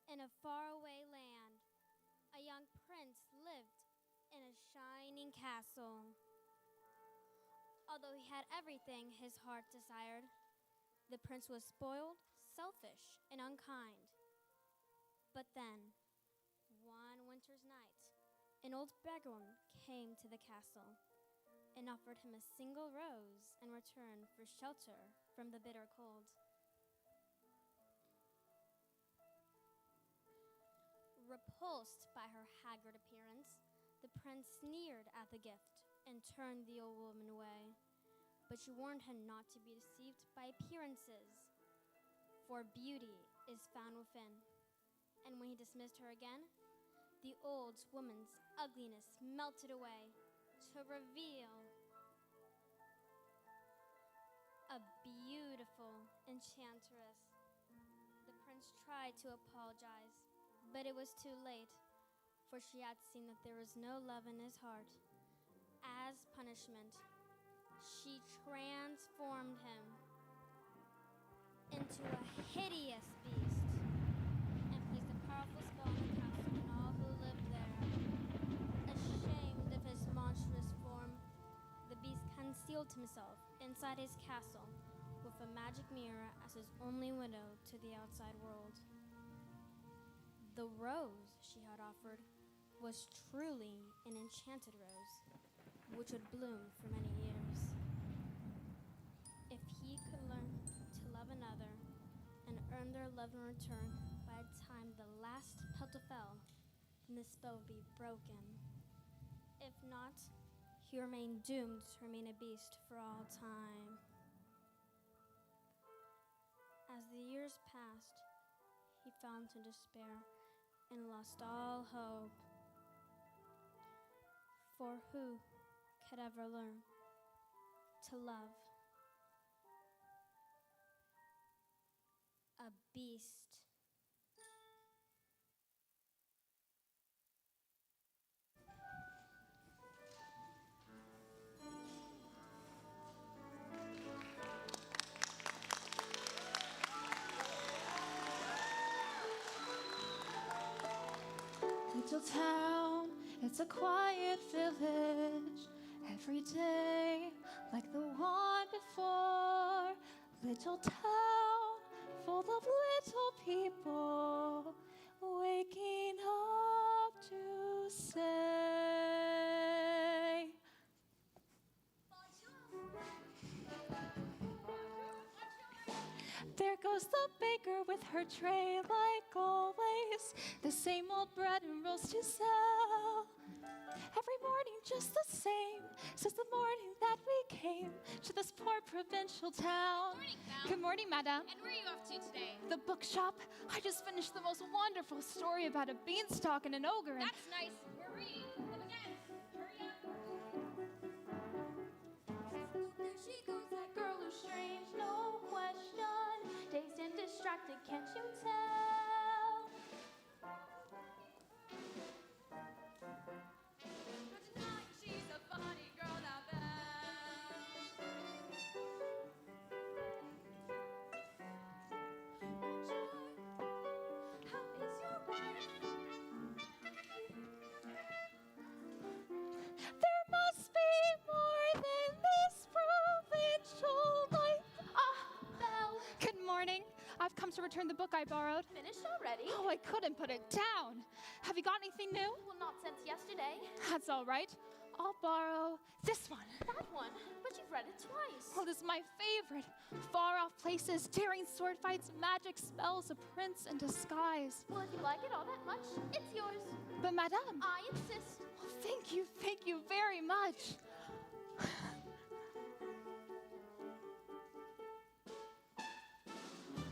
In a faraway land, a young prince lived in a shining castle. Although he had everything his heart desired, the prince was spoiled, selfish, and unkind. But then, one winter's night, an old beggar came to the castle and offered him a single rose in return for shelter from the bitter cold. Repulsed by her haggard appearance, the prince sneered at the gift and turned the old woman away. But she warned him not to be deceived by appearances, for beauty is found within. And when he dismissed her again, the old woman's ugliness melted away to reveal a beautiful enchantress. The prince tried to apologize, but it was too late, for she had seen that there was no love in his heart. As punishment, she transformed him into a hideous beast and placed a powerful spell on the castle and all who lived there. Ashamed of his monstrous form, the beast concealed himself inside his castle with a magic mirror as his only window to the outside world. The rose she had offered was truly an enchanted rose, which would bloom for many years. If he could learn to love another and earn their love in return by the time the last petal fell, then the spell would be broken. If not, he remained doomed to remain a beast for all time. As the years passed, he fell into despair and lost all hope. For who could ever learn to love a beast? Little town, it's a quiet village. Every day, like the one before. Little town, full of little people, waking up to say. There goes the baker with her tray like always. The same old bread and rolls to sell. Every morning just the same, since the morning that we came to this poor provincial town. Good morning, Val. Good morning, madam. And where are you off to today? The bookshop. I just finished the most wonderful story about a beanstalk and an ogre. And That's nice. We're reading. Come again. Hurry up. there she goes, that girl who's strange, no question. Dazed and distracted, can't you tell? But tonight she's a funny girl now, Val. How is your wife? There must be more than this provincial life. Ah, Belle. Good morning. I've come to return the book I borrowed. Finished already? Oh, I couldn't put it down. Have you got anything new? Well, not since yesterday. That's all right. I'll borrow this one. That one, but you've read it twice. Oh, this is my favorite. Far off places, daring sword fights, magic spells, a prince in disguise. Well, if you like it all that much, it's yours. But madame, I insist. oh, thank you very much.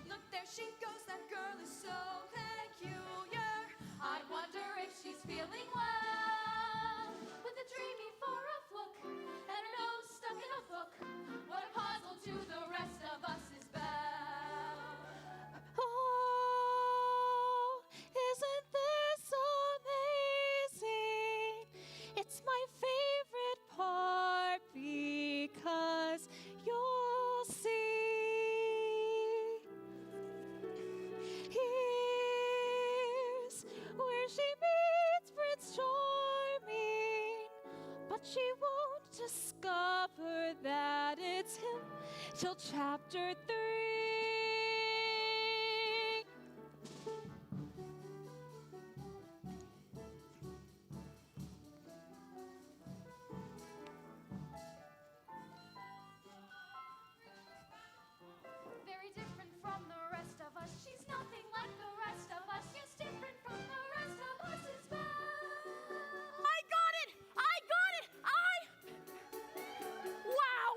Look, there she goes. That girl is so peculiar. I wonder if she's feeling well. With a dreamy far-off look and her nose stuck in a book. What a puzzle to the rest of us is Belle. Oh, isn't this amazing? It's my favorite part. she won't discover that it's him till chapter 3. Very different from the rest of us. She's nothing like the rest of us. Yes, different from the rest of us as well. I got it! Wow!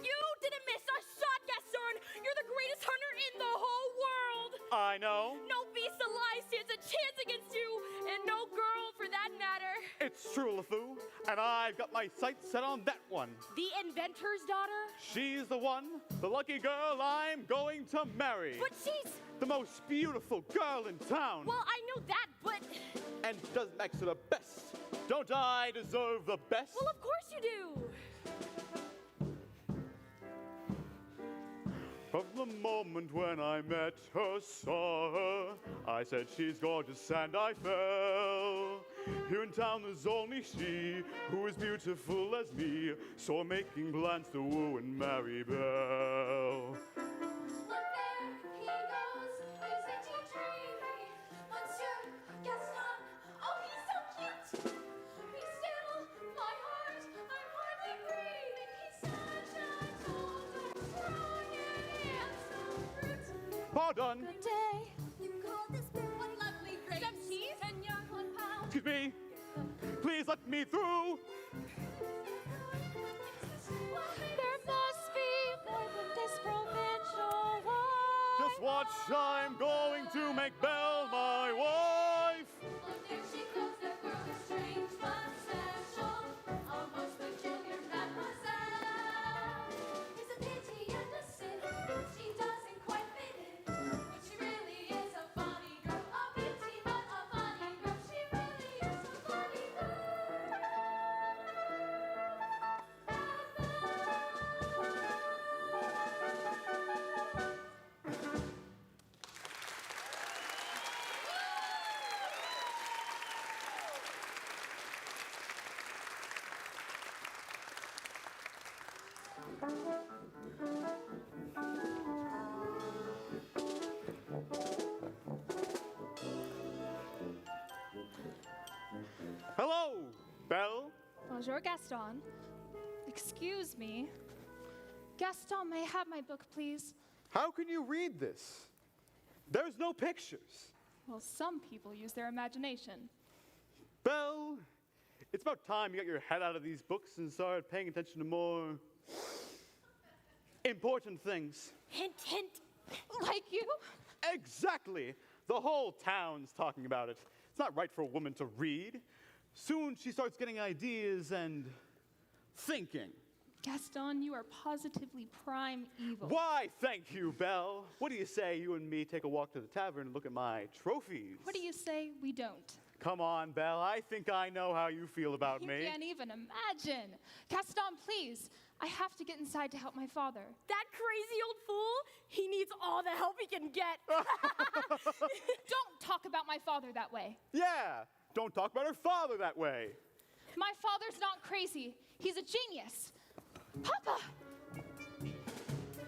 You didn't miss a shot, Gaston! You're the greatest hunter in the whole world! I know. No beast alive stands a chance against you, and no girl for that matter. It's true, LeFou, and I've got my sights set on that one. The inventor's daughter? She's the one, the lucky girl I'm going to marry. But she's... The most beautiful girl in town. Well, I know that, but... And doesn't make her the best. Don't I deserve the best? Well, of course you do. From the moment when I met her, saw her, I said she's gorgeous and I fell. Here in town there's only she who is beautiful as me, so I'm making plans to woo and marry Belle. Look there, he goes. Isn't he dreamy? Monsieur Gaston. Oh, he's so cute. Be still, my heart. I'm hardly breathing. He's such a tall, strong, and handsome brute. Pardon. Good day. You call this bit one lovely grace. Some cheese? 10 yards, 1 pound. Excuse me. Please let me through. There must be more than this provincial life. Just watch, I'm going to make Belle my wife. Look, there she goes, that girl is strange but special. Almost peculiar mademoiselle. It's a pity and a sin. She doesn't quite fit in. But she really is a funny girl. A beauty but a funny girl. She really is a funny girl. Hello, Belle. Bonjour, Gaston. Excuse me. Gaston, may I have my book, please? How can you read this? There's no pictures. Well, some people use their imagination. Belle, it's about time you got your head out of these books and started paying attention to more important things. Hint, hint. Like you? Exactly. The whole town's talking about it. It's not right for a woman to read. Soon she starts getting ideas and thinking. Gaston, you are positively prime evil. Why, thank you, Belle. What do you say you and me take a walk to the tavern and look at my trophies? What do you say we don't? Come on, Belle. I think I know how you feel about You me. can't even imagine. Gaston, please. I have to get inside to help my father. That crazy old fool, he needs all the help he can get. Don't talk about my father that way. Yeah, don't talk about her father that way. My father's not crazy. He's a genius. Papa!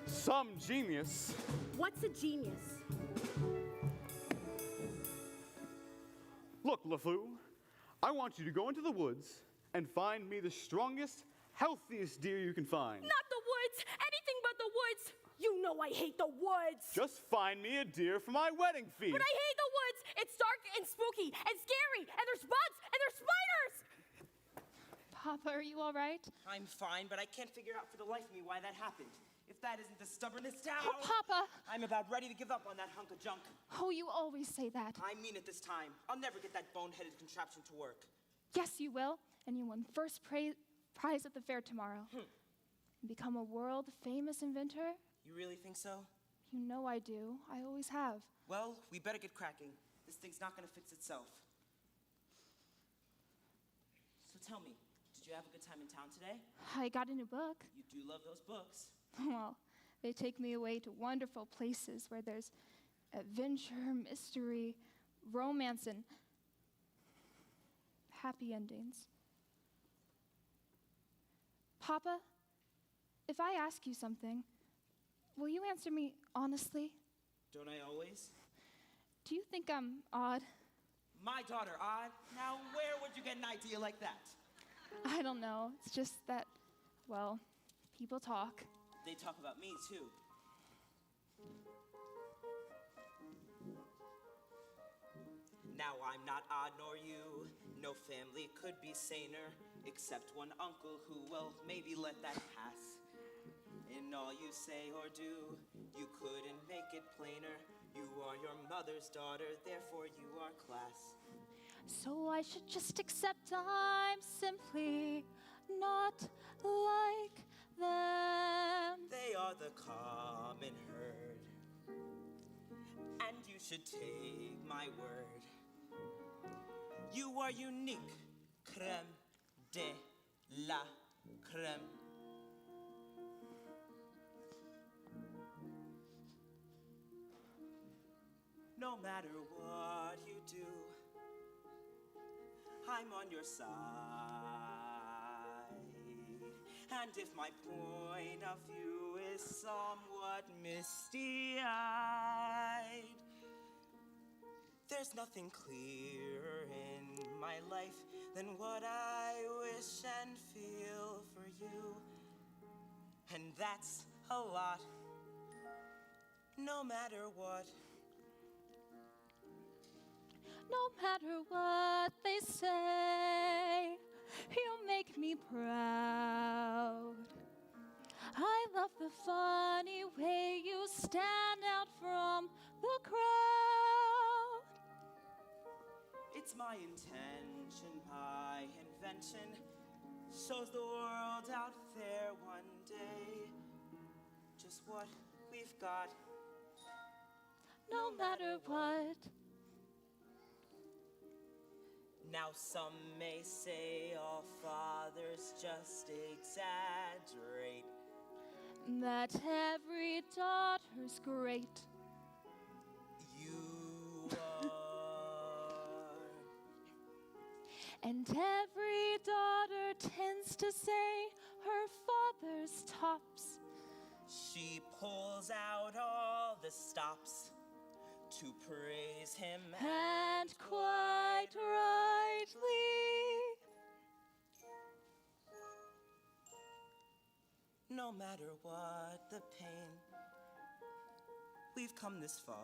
Some genius. What's a genius? Look, LeFou, I want you to go into the woods and find me the strongest, healthiest deer you can find. Not the woods, anything but the woods. You know I hate the woods. Just find me a deer for my wedding feast. But I hate the woods. It's dark and spooky and scary, and there's bugs and there's spiders. Papa, are you all right? I'm fine, but I can't figure out for the life of me why that happened. If that isn't the stubbornest town, Oh, Papa! I'm about ready to give up on that hunk of junk. Oh, you always say that. I mean it this time. I'll never get that boneheaded contraption to work. Yes, you will. And you win first prize at the fair tomorrow. And become a world-famous inventor? You really think so? You know I do. I always have. Well, we better get cracking. This thing's not gonna fix itself. So tell me, did you have a good time in town today? I got a new book. You do love those books. Well, they take me away to wonderful places where there's adventure, mystery, romance, and happy endings. Papa, if I ask you something, will you answer me honestly? Don't I always? Do you think I'm odd? My daughter, odd? Now, where would you get an idea like that? I don't know. It's just that, well, people talk. They talk about me, too. Now, I'm not odd nor you. No family could be saner, except one uncle who, well, maybe let that pass. In all you say or do, you couldn't make it plainer. You are your mother's daughter, therefore you are class. So I should just accept I'm simply not like them. They are the common herd, and you should take my word. You are unique, crème de la crème. No matter what you do, I'm on your side. And if my point of view is somewhat misty-eyed, there's nothing clearer in my life than what I wish and feel for you. And that's a lot, no matter what. No matter what they say, you make me proud. I love the funny way you stand out from the crowd. It's my intention, my invention, shows the world out there one day just what we've got. No matter what. Now some may say all fathers just exaggerate. That every daughter's great. You are. And every daughter tends to say her father's tops. She pulls out all the stops to praise him, And quite rightly. no matter what the pain, we've come this far.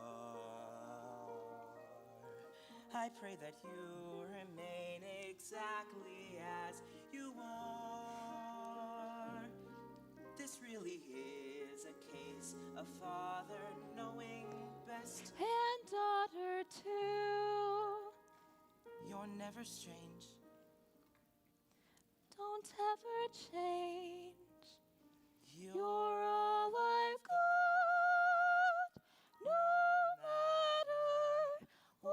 I pray that you remain exactly as you are. This really is a case of father knowing best. And daughter too. You're never strange. Don't ever change. You're You're all I've got, no matter what.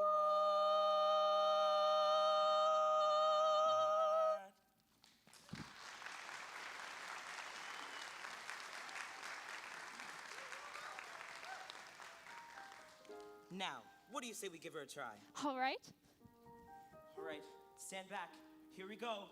Now, what do you say we give her a try? All right. All right, stand back. Here we go.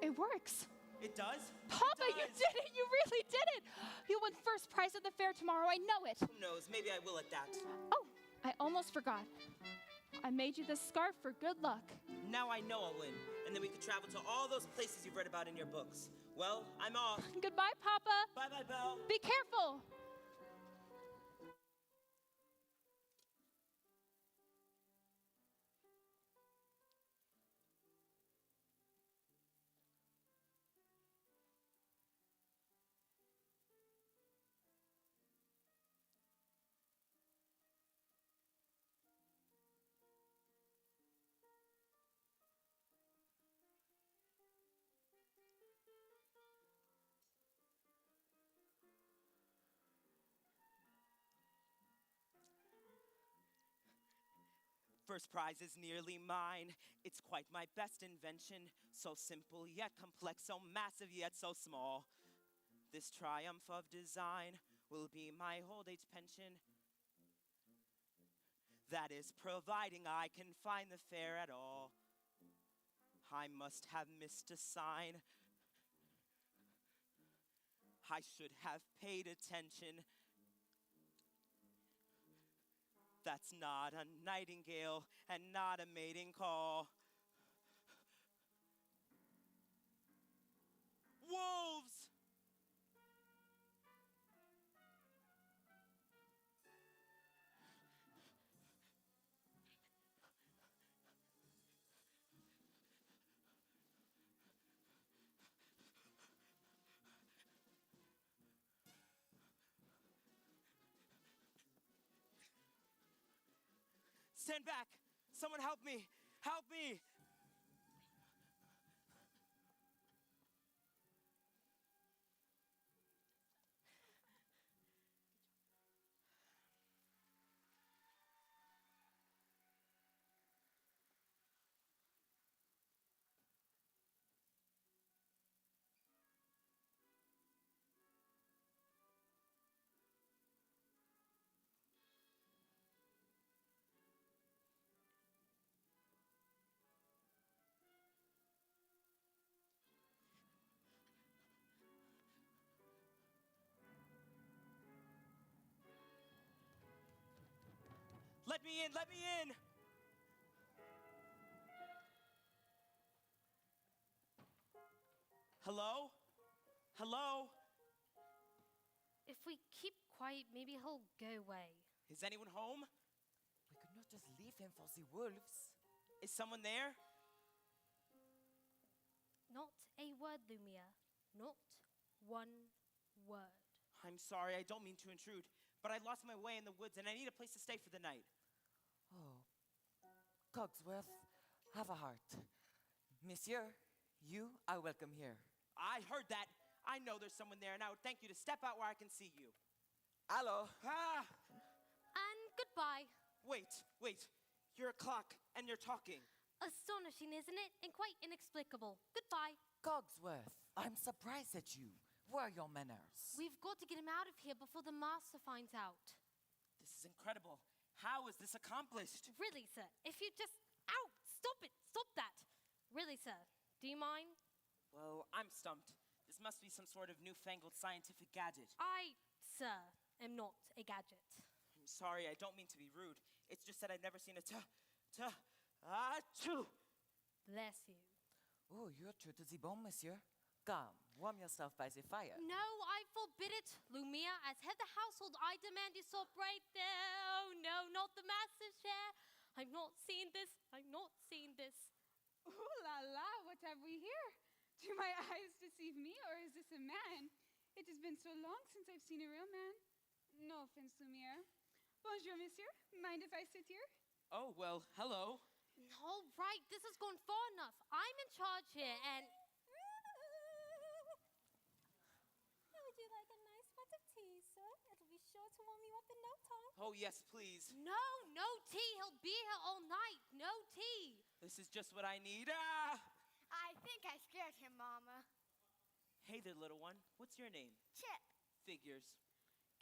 It works. It does? Papa, It you does. did it. You really did it. You'll win first prize at the fair tomorrow. I know it. Who knows? Maybe I will at that. Oh, I almost forgot. I made you this scarf for good luck. Now I know I'll win, and then we could travel to all those places you've read about in your books. Well, I'm off. Goodbye, Papa. Bye-bye, Belle. Be careful. First prize is nearly mine. It's quite my best invention. So simple yet complex, so massive yet so small. This triumph of design will be my old age pension. That is, providing I can find the fare at all. I must have missed a sign. I should have paid attention. That's not a nightingale and not a mating call. Wolves! Stand back! Someone help me! Help me! Let me in! Let me in! Hello? Hello? If we keep quiet, maybe he'll go away. Is anyone home? We could not just leave him for the wolves. Is someone there? Not a word, Lumia. Not one word. I'm sorry, I don't mean to intrude, but I lost my way in the woods and I need a place to stay for the night. Oh, Cogsworth, have a heart. Monsieur, you are welcome here. I heard that. I know there's someone there, and I would thank you to step out where I can see you. Hello. Ah! And goodbye. Wait. You're a clock, and you're talking. Astonishing, isn't it? And quite inexplicable. Goodbye. Cogsworth, I'm surprised at you. Where are your manners? We've got to get him out of here before the master finds out. This is incredible. How is this accomplished? Really, sir, if you just... Ow! Stop it! Stop that! Really, sir, do you mind? Well, I'm stumped. This must be some sort of newfangled scientific gadget. I, sir, am not a gadget. I'm sorry, I don't mean to be rude. It's just that I've never seen a achoo! Bless you. Oh, you're true to the bone, monsieur. Come, warm yourself by the fire. No, I forbid it. Lumia, as head of the household, I demand you stop right there. Oh, no, not the master's chair. I've not seen this. I've not seen this. Ooh la la, what have we here? Do my eyes deceive me, or is this a man? It has been so long since I've seen a real man. No offense, Lumiere. Bonjour, monsieur. Mind if I sit here? Oh, well, hello. All right, this has gone far enough. I'm in charge here, and... Would you like a nice pot of tea, sir? It'll be sure to warm you up in no time. Oh, yes, please. No tea. He'll be here all night. No tea. This is just what I need. Ah! I think I scared him, Mama. Hey there, little one. What's your name? Chip. Figures.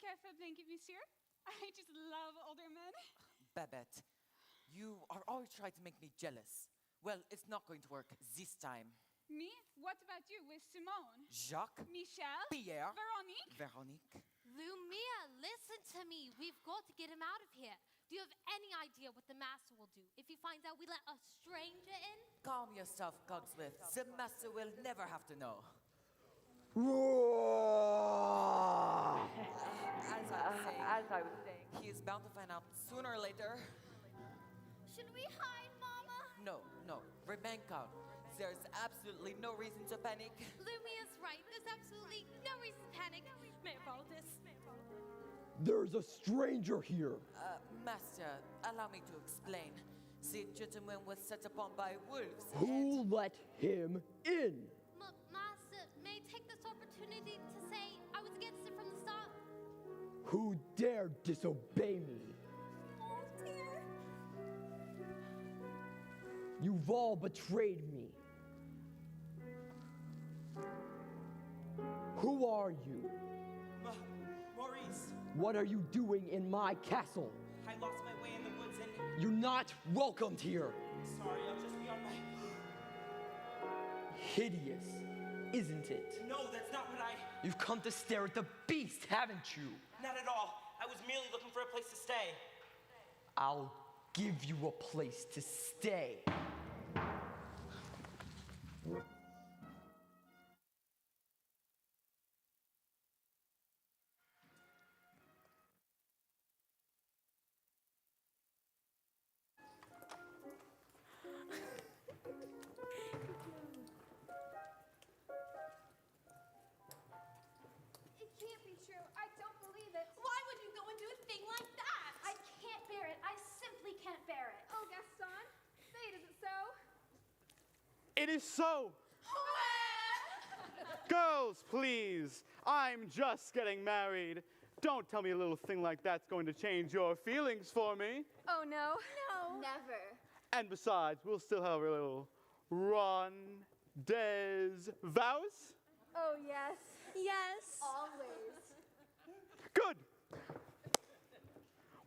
Careful blanket, monsieur. I just love older men. Babette, you are always trying to make me jealous. Well, it's not going to work this time. Me? What about you with Simone? Jacques, Michel? Pierre, Veronique? Veronique. Lumia, listen to me. We've got to get him out of here. Do you have any idea what the master will do if he finds out we let a stranger in? Calm yourself, Cogsworth. The master will never have to know. As I was saying, he is bound to find out sooner or later. Should we hide, Mama? No, remain calm. There's absolutely no reason to panic. Lumia's right. There's absolutely no reason to panic. May I borrow this? There's a stranger here. Master, allow me to explain. The gentleman was set upon by wolves. Who let him in? Master, may I take this opportunity to say I was against it from the start? Who dared disobey me? Oh, dear. You've all betrayed me. Who are you? Maurice, What are you doing in my castle? I lost my way in the woods and You're not welcomed here. Sorry, I'll just be on my... Hideous, isn't it? No, that's not what I... You've come to stare at the beast, haven't you? Not at all. I was merely looking for a place to stay. I'll give you a place to stay. It can't be true. I don't believe it. Why would you go and do a thing like that? I can't bear it. I simply can't bear it. Oh, Gaston, say it isn't so. It is so. Girls, please. I'm just getting married. Don't tell me a little thing like that's going to change your feelings for me. Oh, no. No. Never. And besides, we'll still have a little rendezvous. Oh, yes. Yes. Always. Good.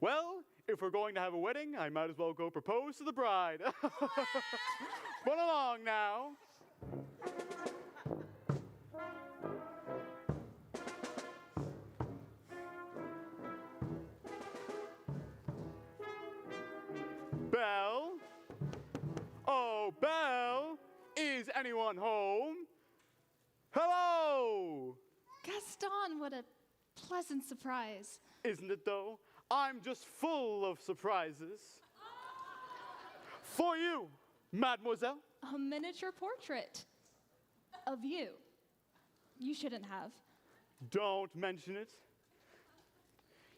Well, if we're going to have a wedding, I might as well go propose to the bride. Run along now. Belle? Oh, Belle, is anyone home? Hello! Gaston, what a pleasant surprise. Isn't it though? I'm just full of surprises. For you, mademoiselle. A miniature portrait of you. You shouldn't have. Don't mention it.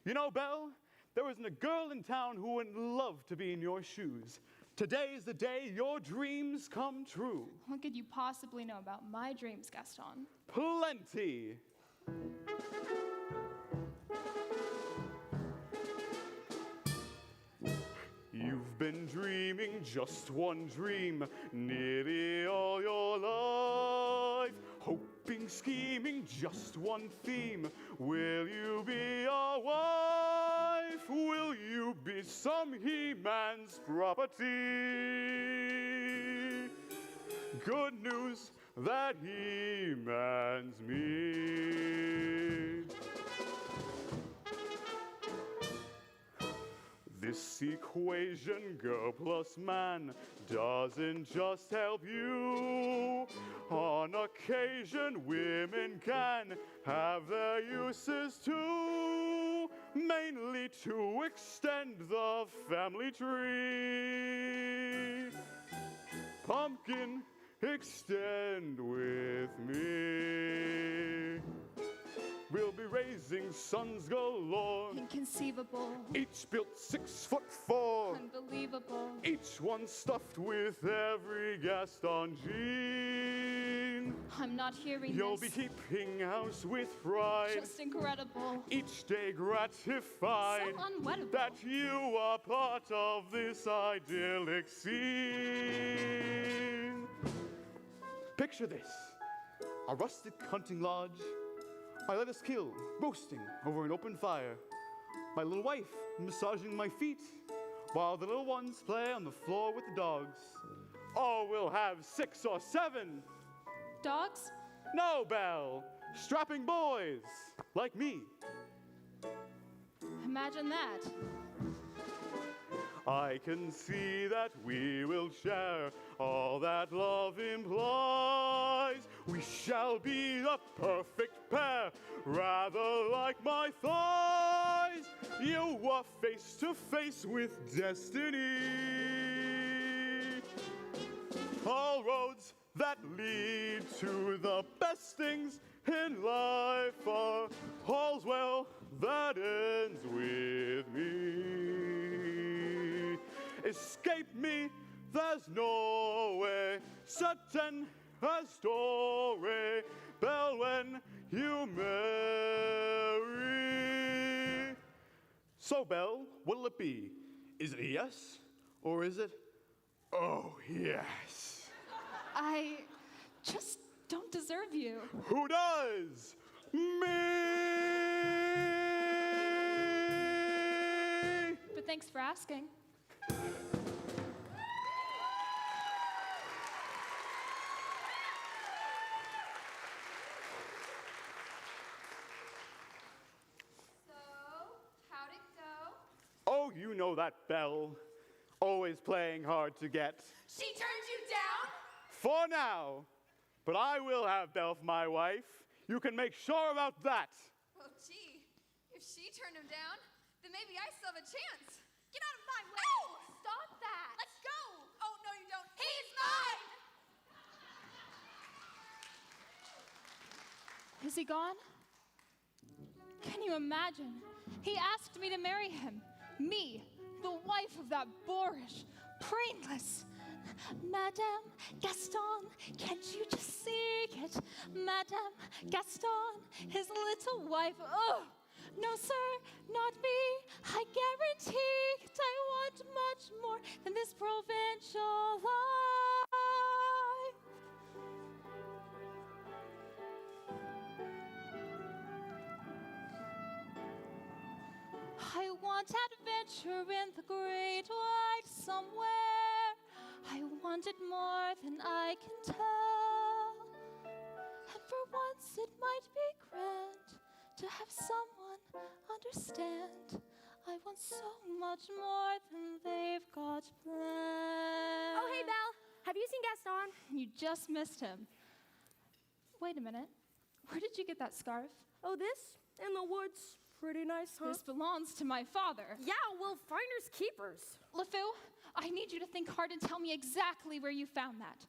You know, Belle, there isn't a girl in town who wouldn't love to be in your shoes. Today is the day your dreams come true. What could you possibly know about my dreams, Gaston? Plenty. You've been dreaming just one dream nearly all your life. Hoping, scheming, just one theme. Will you be a wife? Will you be some he-man's property? Good news that he-man's me. This equation, girl plus man, doesn't just help you. On occasion, women can have their uses too, mainly to extend the family tree. Pumpkin, extend with me. We'll be raising sons galore, Inconceivable. each built 6'4". Unbelievable. Each one stuffed with every Gaston gene. I'm not hearing You'll this. be keeping house with pride, Just incredible. each day gratified So unwettable. that you are part of this idyllic scene. Picture this, a rustic hunting lodge. I let us kill, roasting over an open fire. My little wife massaging my feet, while the little ones play on the floor with the dogs. Oh, we'll have 6 or 7. Dogs? No, Belle, strapping boys like me. Imagine that. I can see that we will share all that love implies. We shall be the perfect pair, rather like my thighs. You are face to face with destiny. All roads that lead to the best things in life are all's well that ends with me. Escape me, there's no way, certain as story, Belle, when you marry. So, Belle, what'll it be? Is it a yes, or is it, oh, yes? I just don't deserve you. Who does? Me! But thanks for asking. know that Belle, always playing hard to get. She turned you down? For now. But I will have Belle for my wife. You can make sure about that. Well, gee, if she turned him down, then maybe I still have a chance. Get out of my way! Oh, stop that! Let's go! Oh, no, you don't. He's mine! Is he gone? Can you imagine? He asked me to marry him. Me, the wife of that boorish, brainless. Madame Gaston, can't you just see it? Madame Gaston, his little wife. Oh, no, sir, not me. I guarantee it. I want much more than this provincial life. I want adventure in the great wide somewhere. I want it more than I can tell. And for once it might be grand to have someone understand. I want so much more than they've got planned. Oh, hey, Belle. Have you seen Gaston? You just missed him. Wait a minute. Where did you get that scarf? Oh, this? In the woods. Pretty nice, huh? This belongs to my father. Yeah, well, finders keepers. LeFou, I need you to think hard and tell me exactly where you found that.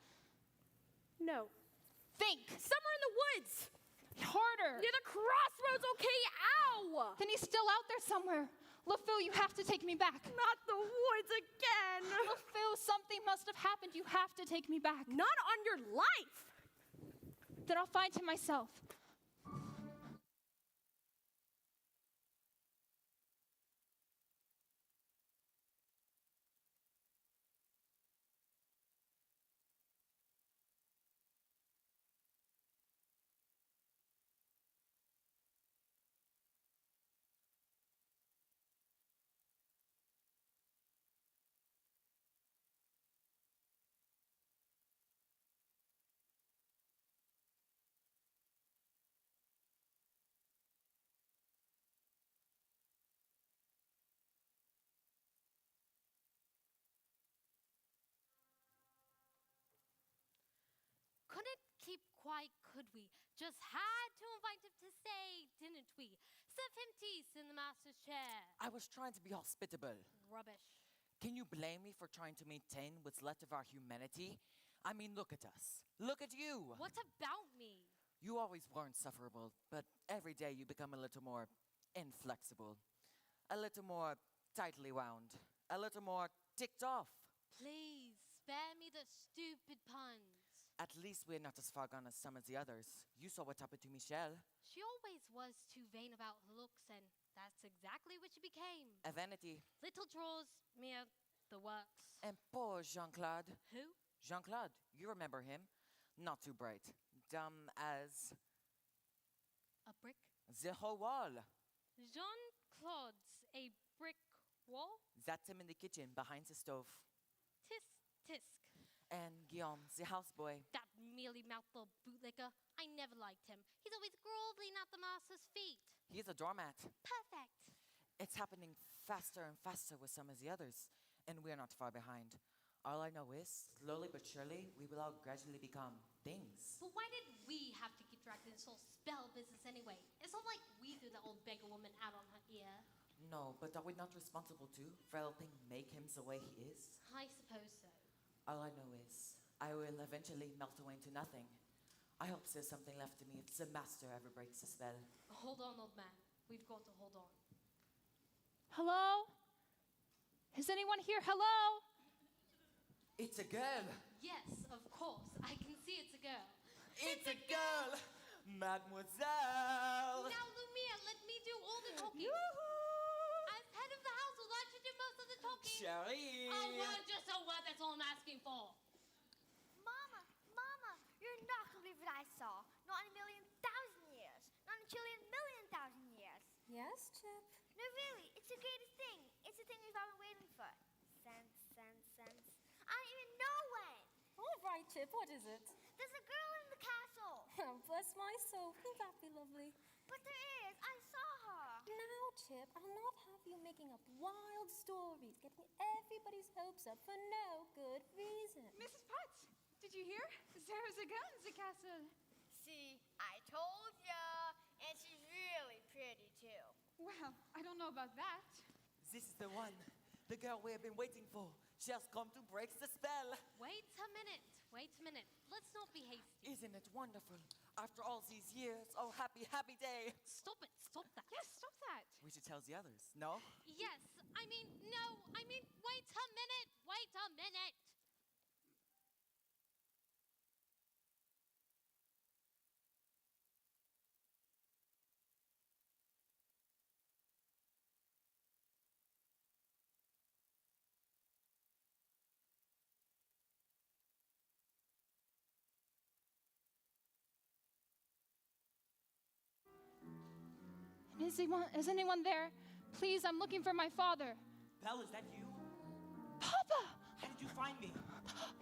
No. Think! Somewhere in the woods. Harder! Near the crossroads, okay? Ow! Then he's still out there somewhere. LeFou, you have to take me back. Not the woods again. LeFou, something must have happened. You have to take me back. Not on your life. Then I'll find him myself. Couldn't keep quiet, could we? Just had to invite him to stay, didn't we? Serve him tea in the master's chair. I was trying to be hospitable. Rubbish. Can you blame me for trying to maintain what's left of our humanity? I mean, look at us. Look at you. What about me? You always were insufferable, but every day you become a little more inflexible, a little more tightly wound, a little more ticked off. Please, spare me the stupid puns. At least we're not as far gone as some of the others. You saw what happened to Michelle. She always was too vain about her looks, and that's exactly what she became. A vanity. Little drawers, mere the works. And poor Jean-Claude. Who? Jean-Claude, you remember him. Not too bright. Dumb as A brick? the whole wall. Jean-Claude's a brick wall? That's him in the kitchen behind the stove. Tisk. And Guillaume, the houseboy. That mealy-mouthed little bootlicker. I never liked him. He's always groveling at the master's feet. He's a doormat. Perfect. It's happening faster and faster with some of the others, and we're not far behind. All I know is, slowly but surely, we will all gradually become things. But why did we have to keep dragging this whole spell business anyway? It's not like we threw that old beggar woman out on her ear. No, but are we not responsible too for helping make him the way he is? I suppose so. All I know is, I will eventually melt away into nothing. I hope there's something left to me if the master ever breaks the spell. Hold on, old man. We've got to hold on. Hello? Is anyone here? Hello? It's a girl! Yes, of course. I can see it's a girl. It's a girl! Mademoiselle! Now, Lumia, let me do all the talking. As head of the household, I should do most of the talking. Cherie! A word, just a word, that's all I'm asking for. Mama, you're not gonna believe what I saw. Not in a million thousand years. Not in a trillion million thousand years. Yes, Chip? No, really, it's the greatest thing. It's the thing we've all been waiting for. Sense. I don't even know when. All right, Chip, what is it? There's a girl in the castle. Bless my soul. Wouldn't that be lovely? But there is. I saw her. Now, Chip, I'll not have you making up wild stories, getting everybody's hopes up for no good reason. Mrs. Potts, did you hear? There's a girl in the castle. See, I told ya. And she's really pretty, too. Well, I don't know about that. This is the one. The girl we have been waiting for. She has come to break the spell. Wait a minute. Wait a minute. Let's not be hasty. Isn't it wonderful? After all these years, oh, happy, happy day. Stop it. Stop that. Yes, stop that. We should tell the others, no? Yes. I mean, no. I mean, wait a minute. Wait a minute. Is anyone there? Please, I'm looking for my father. Belle, is that you? Papa! How did you find me?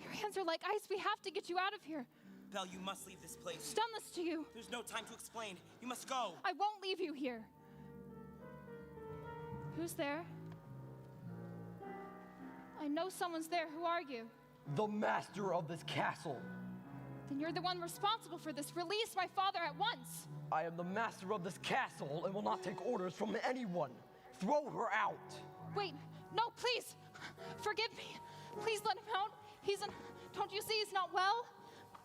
Your hands are like ice. We have to get you out of here. Belle, you must leave this place. Who's done this to you? There's no time to explain. You must go. I won't leave you here. Who's there? I know someone's there. Who are you? The master of this castle. Then you're the one responsible for this. Release my father at once. I am the master of this castle and will not take orders from anyone. Throw her out. Wait, no, please. Forgive me. Please let him out. Don't you see he's not well?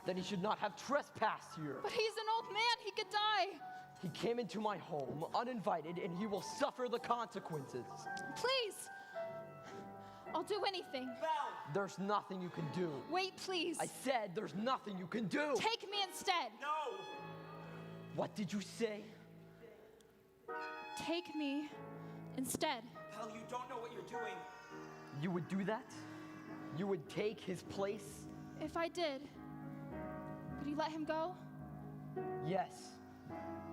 Then he should not have trespassed here. But he's an old man. He could die. He came into my home uninvited and he will suffer the consequences. Please. I'll do anything. Belle! There's nothing you can do. Wait, please. I said there's nothing you can do. Take me instead. No! What did you say? Take me instead. Belle, you don't know what you're doing. You would do that? You would take his place? If I did, could you let him go? Yes.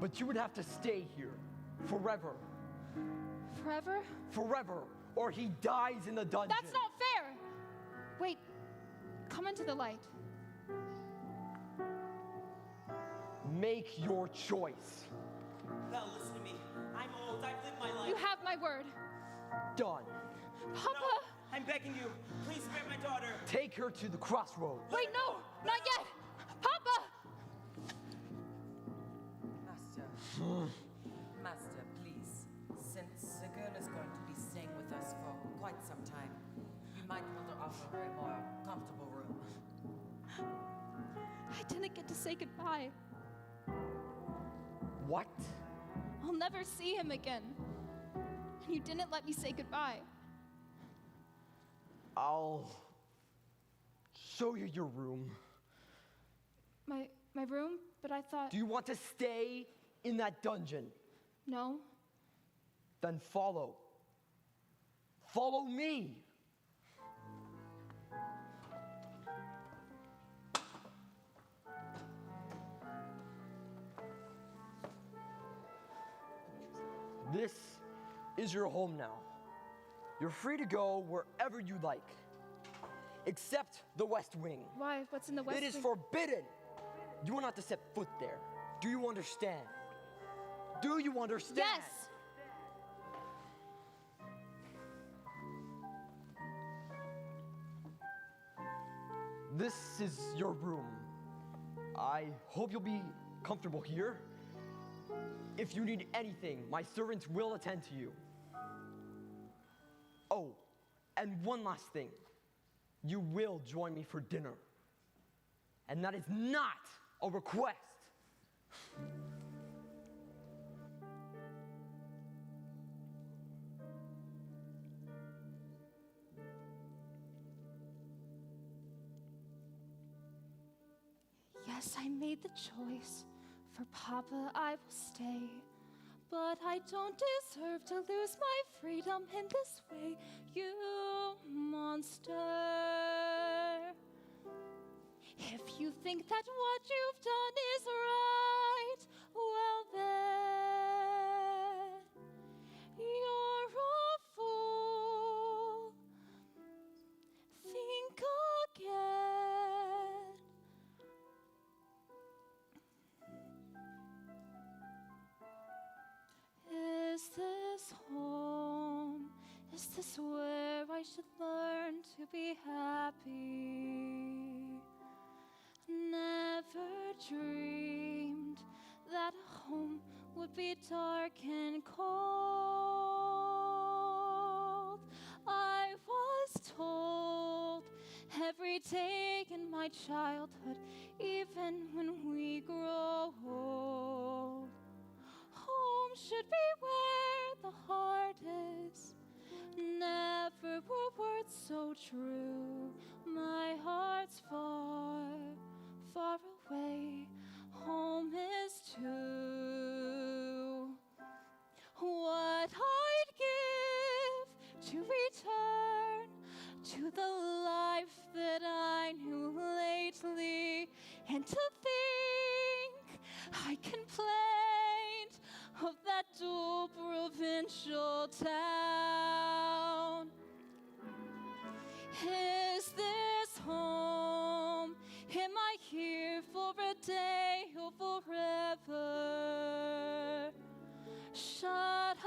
But you would have to stay here. Forever. Forever? Forever. Or he dies in the dungeon. That's not fair. Wait, come into the light. Make your choice. Belle, listen to me. I'm old. I've lived my life. You have my word. Done. Papa! No, I'm begging you. Please spare my daughter. Take her to the crossroads. Wait, no, not yet. Papa! Master. Master, please. Since the girl is going to be staying with us for quite some time, you might want to offer her a more comfortable room. I didn't get to say goodbye. What? I'll never see him again. And you didn't let me say goodbye. I'll show you your room. My room? But I thought... Do you want to stay in that dungeon? No. Then follow. Follow me. This is your home now. You're free to go wherever you like, except the West Wing. Why? What's in the West It is Wing? forbidden. You are not to set foot there. Do you understand? Do you understand? Yes! This is your room. I hope you'll be comfortable here. If you need anything, my servants will attend to you. Oh, and one last thing. You will join me for dinner. And that is not a request. Yes, I made the choice. For Papa, I will stay. But I don't deserve to lose my freedom in this way, you monster. If you think that what you've done is right, well then, you're a fool. Think again. Is this home? Is this where I should learn to be happy? Never dreamed that home would be dark and cold. I was told every day in my childhood, even when we grow old, home should be where the heart is. Never were words so true. My heart's far, far away. Home is too. What I'd give to return to the life that I knew lately, and to think I complained of that dull provincial town. Is this home? Am I here for a day or forever? Shut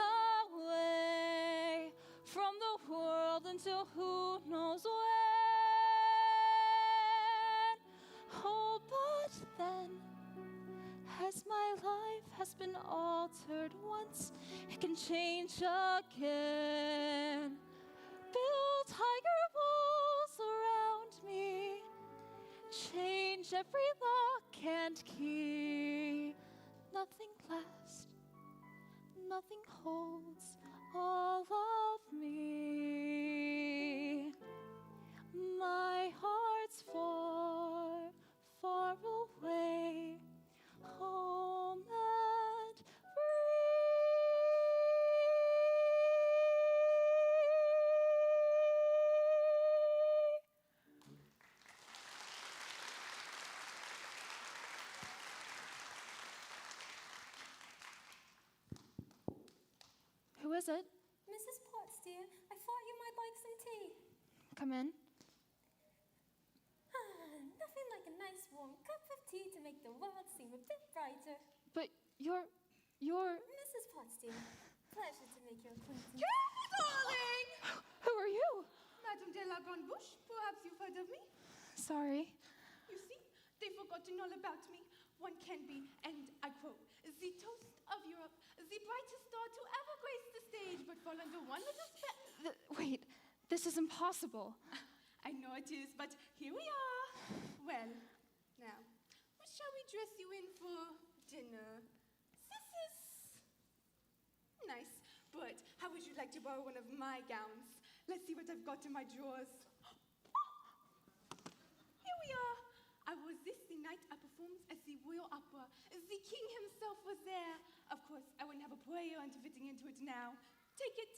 away from the world until who knows when. Oh, but then, as my life has been altered once, it can change again. Build higher walls around me, change every lock and key. Nothing lasts, nothing holds all of me. My heart's far, far away, home and free. Who is it? Mrs. Potts, dear, I thought you might like some tea. Come in. Nothing like a nice warm cup of tea to make the world seem a bit brighter. But you're... Mrs. Potts, dear, pleasure to make your acquaintance. Careful, darling! Who are you? Madame de la Grande Bouche, perhaps you've heard of me? Sorry. You see, they've forgotten all about me. One can be, and I quote, the toast of Europe, the brightest star to ever grace the stage, but fall under one little spell. Wait, this is impossible. I know it is, but here we are. Well, now, what shall we dress you in for dinner? This is nice, but how would you like to borrow one of my gowns? Let's see what I've got in my drawers. Here we are. I was this the night I performed at the Royal Opera. The king himself was there. Of course, I wouldn't have a prayer into fitting into it now. Take it.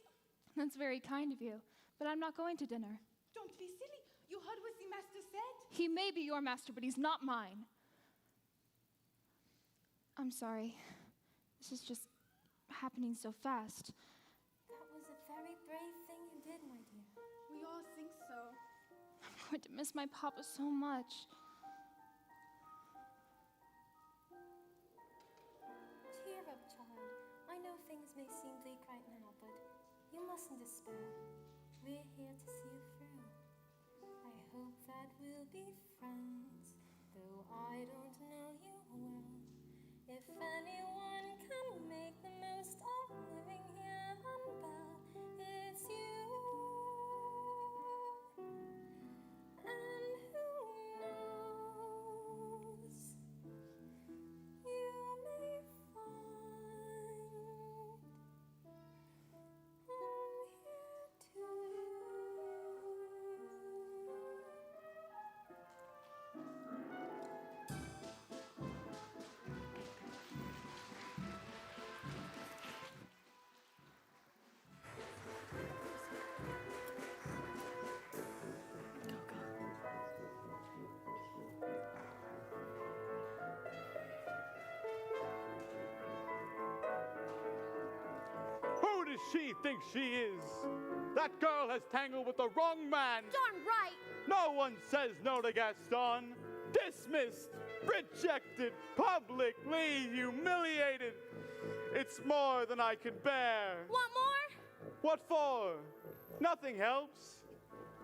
That's very kind of you, but I'm not going to dinner. Don't be silly. You heard what the master said. He may be your master, but he's not mine. I'm sorry. This is just happening so fast. That was a very brave thing you did, my dear. We all think so. I'm going to miss my papa so much. Cheer up, child. I know things may seem bleak right now, but you mustn't despair. We're here to see you through. I hope that we'll be friends, though I don't know you well. If anyone can make the most of living here on Belle, it's you. And who knows, you may find I'm here too. Who does she think she is? That girl has tangled with the wrong man. Darn right! No one says no to Gaston. Dismissed, rejected, publicly humiliated. It's more than I can bear. Want more? What for? Nothing helps.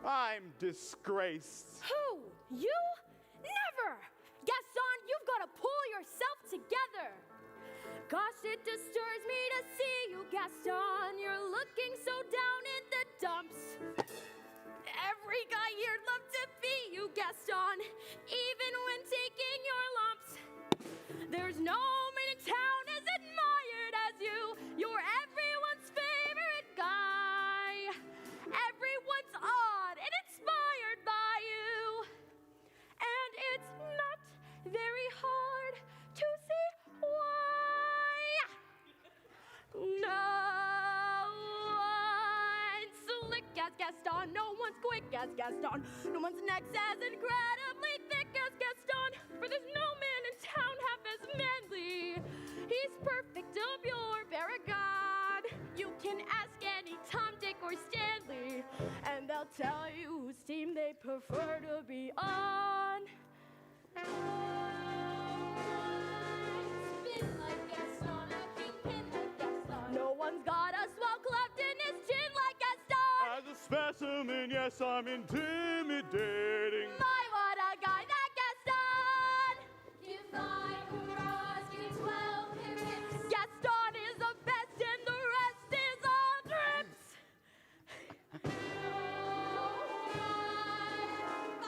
I'm disgraced. Who? You? Never! Gaston, you've got to pull yourself together. Gosh, it disturbs me to see you, Gaston. You're looking so down in the dumps. Every guy here'd love to be you, Gaston, even when taking your lumps. There's no man in town as admired as you. You're everyone's favorite guy. Everyone's awed and inspired by you. And it's not very hard to see why. No one's slick as Gaston. No one's quick as Gaston. No one's next as incredibly thick as Gaston. For there's no man in town half as manly. He's perfect, a pure paragon. You can ask any Tom, Dick, or Stanley, and they'll tell you whose team they prefer to be on. Spin like Gaston, a kingpin like Gaston. No one's got a swell cleft in his chin like Gaston. As a specimen, yes, I'm intimidating. My, what a guy, that Gaston! Give 5 hurrahs, give 12 pickets. Gaston is the best and the rest is all drips.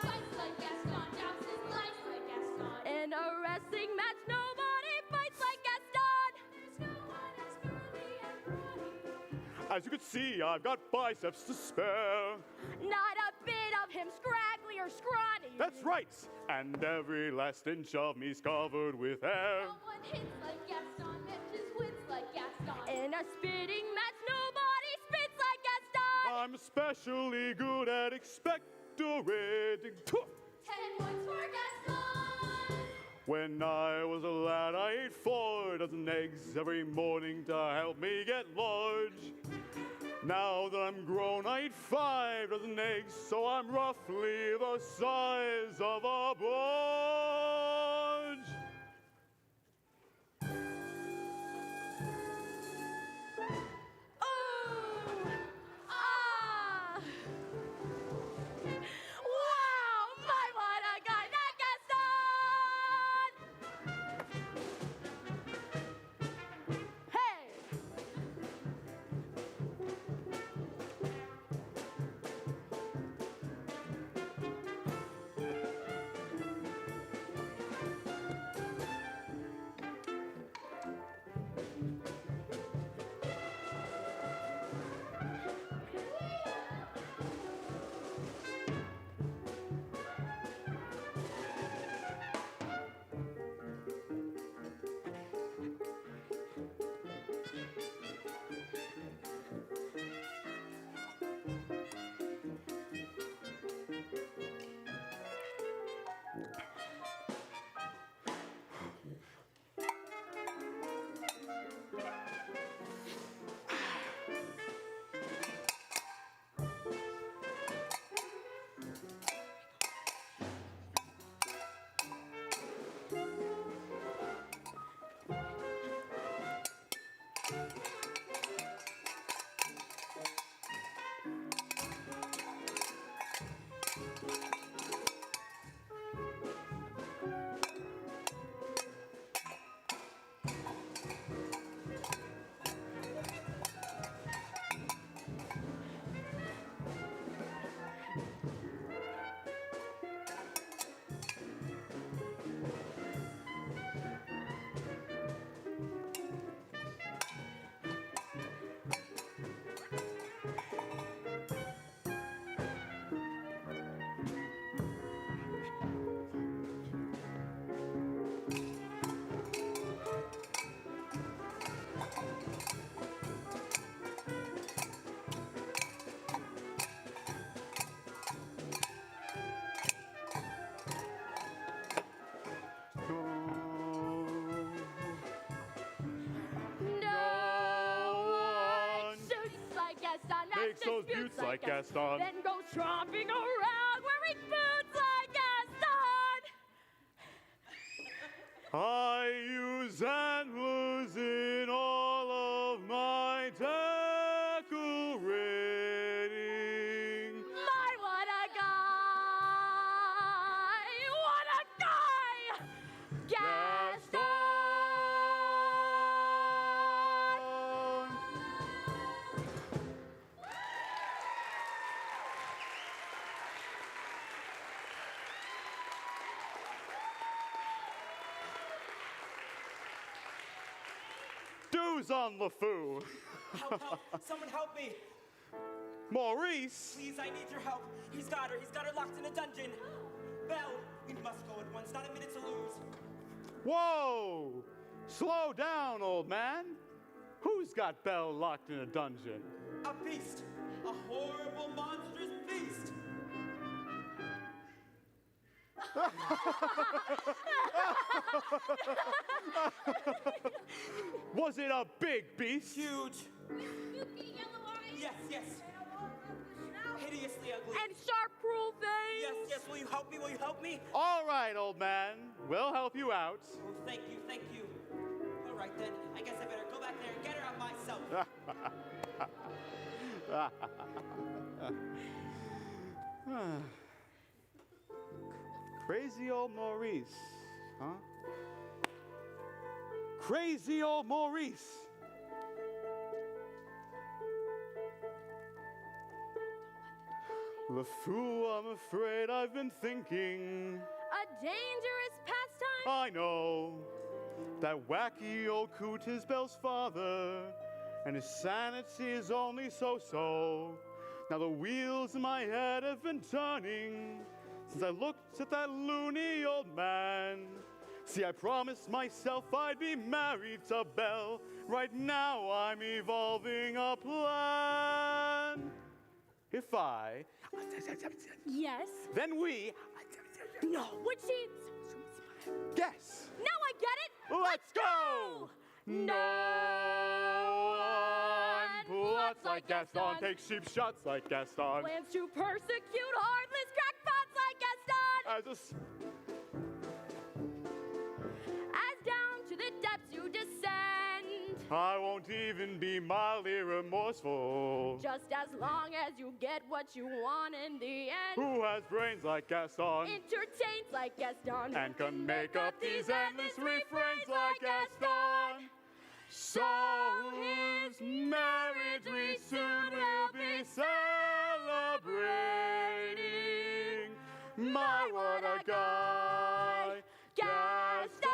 Fights like Gaston, jobs his life like Gaston. In a wrestling match, nobody fights like Gaston. There's no one as burly and brawny. As you can see, I've got biceps to spare. Not a bit of him scraggly or scrawny. That's right. And every last inch of me's covered with hair. No one hits like Gaston, matches wins like Gaston. In a spitting match, nobody spits like Gaston. I'm especially good at expectorating. 10 points for Gaston. When I was a lad, I ate 4 dozen eggs every morning to help me get large. Now that I'm grown, I eat 5 dozen eggs, so I'm roughly the size of a barge. Ooh! Ah! Wow! My, what a guy, that Gaston! Hey! Makes those boots like Gaston. Then goes tromping around wearing boots like Gaston. I use antlers in all of my decorations. shoes on, LeFou. Help, help. Someone help me. Maurice? Please, I need your help. He's got her. He's got her locked in a dungeon. Belle, we must go at once. Not a minute to lose. Whoa! Slow down, old man. Who's got Belle locked in a dungeon? A beast. A horrible, monstrous beast. Was it a big beast? Huge. Spooky yellow eyes. Yes, yes. Hideously ugly. And sharp, cruel fangs. Yes, yes. Will you help me? Will you help me? All right, old man. We'll help you out. Oh, thank you, thank you. All right, then. I guess I better go back there and get her out myself. Crazy old Maurice, huh? Crazy old Maurice. LeFou, I'm afraid I've been thinking. A dangerous pastime. I know that wacky old coot is Belle's father, and his sanity is only so-so. Now the wheels in my head have been turning since I looked at that loony old man. See, I promised myself I'd be married to Belle. Right now I'm evolving a plan. If I, Yes. then we, No. Would she? guess. Now I get it. Let's go! No one plots like Gaston, takes cheap shots like Gaston. Plans to persecute heartless crackpots like Gaston. As a s- As down to the depths you descend. I won't even be mildly remorseful. Just as long as you get what you want in the end. Who has brains like Gaston Entertains like Gaston. and can make up these endless refrains like Gaston? So whose marriage we soon will be celebrating. My, what a guy, Gaston!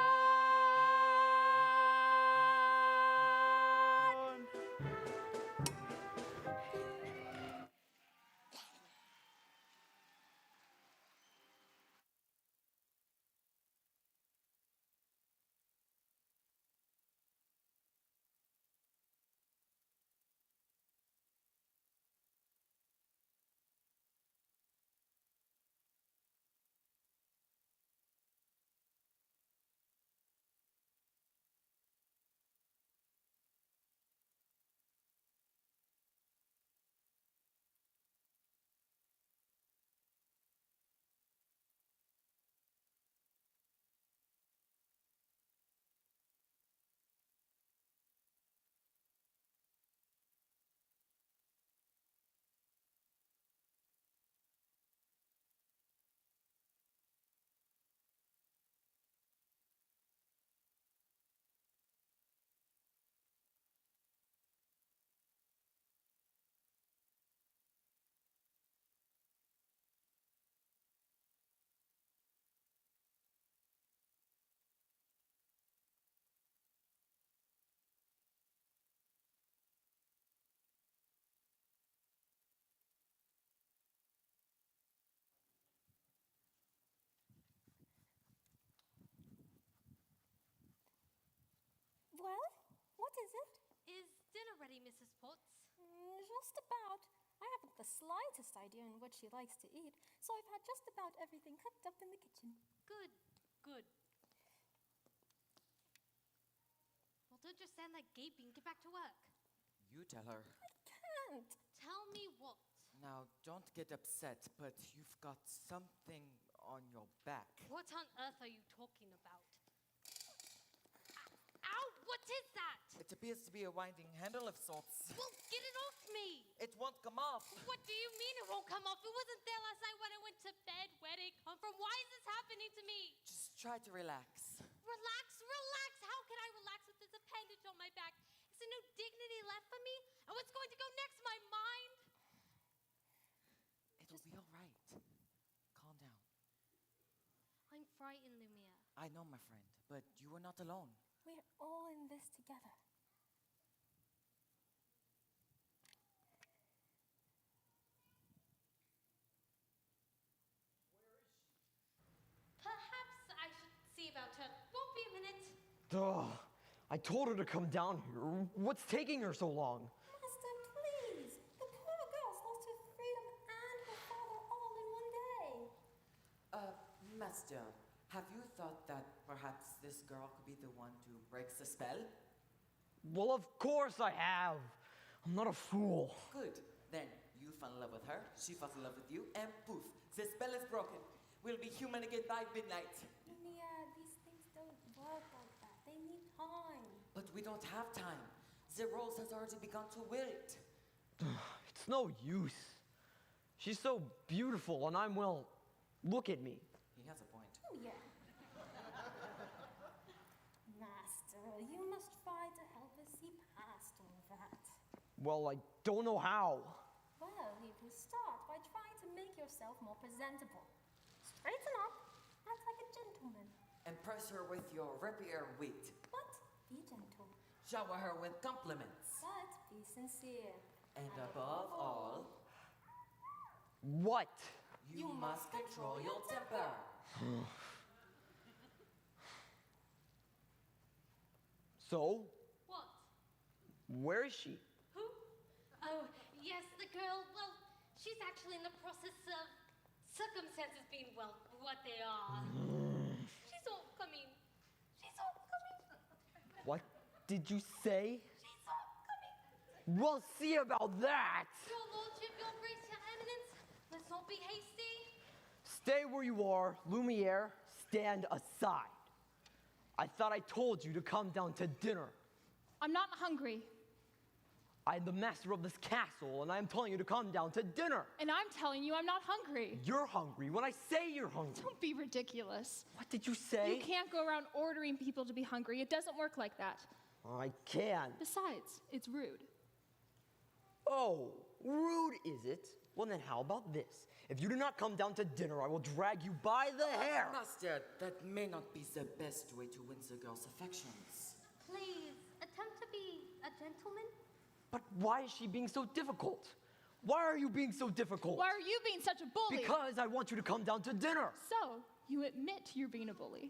Well, what is it? Is dinner ready, Mrs. Potts? Just about. I haven't the slightest idea on what she likes to eat, so I've had just about everything cooked up in the kitchen. Good, good. Well, don't just stand there gaping. Get back to work. You tell her. Can't. Tell me what. Now, don't get upset, but you've got something on your back. What on earth are you talking about? Ow! What is that? It appears to be a winding handle of sorts. Well, get it off me! It won't come off. What do you mean it won't come off? It wasn't there last night when I went to bed. Where did it come from? Why is this happening to me? Just try to relax. Relax, relax. How can I relax with this appendage on my back? Is there no dignity left for me? And what's going to go next? My mind? It'll be all right. Calm down. I'm frightened, Lumia. I know, my friend, but you are not alone. We're all in this together. Duh. I told her to come down here. What's taking her so long? Master, please. The poor girl's lost her freedom and her father all in one day. Master, have you thought that perhaps this girl could be the one to break the spell? Well, of course I have. I'm not a fool. Good. Then you fell in love with her, she falls in love with you, and poof, the spell is broken. We'll be human again by midnight. Lumia, these things don't work like that. They need time. But we don't have time. The rose has already begun to wilt. It's no use. She's so beautiful, and I'm, well, look at me. He has a point. Oh, yeah. Master, you must try to help us see past all that. Well, I don't know how. Well, you can start by trying to make yourself more presentable. Straighten up, act like a gentleman. Impress her with your rapier wit. But be gentle. Shower her with compliments. But be sincere. And above all, What? you must control your temper. So, What? where is she? Who? Oh, yes, the girl. Well, she's actually in the process of circumstances being, well, what they are. She's all coming. She's all coming. What did you say? She's all coming. We'll see about that. Your lordship, your grace, your eminence, let's not be hasty. Stay where you are, Lumiere. Stand aside. I thought I told you to come down to dinner. I'm not hungry, I'm the master of this castle, and I'm telling you to come down to dinner. and I'm telling you I'm not hungry. You're hungry when I say you're hungry. Don't be ridiculous. What did you say? You can't go around ordering people to be hungry. It doesn't work like that. I can. Besides, it's rude. Oh, rude is it? Well, then how about this? If you do not come down to dinner, I will drag you by the hair. Master, that may not be the best way to win the girl's affections. Please, attempt to be a gentleman. But why is she being so difficult? Why are you being so difficult? Why are you being such a bully? Because I want you to come down to dinner. So, you admit you're being a bully.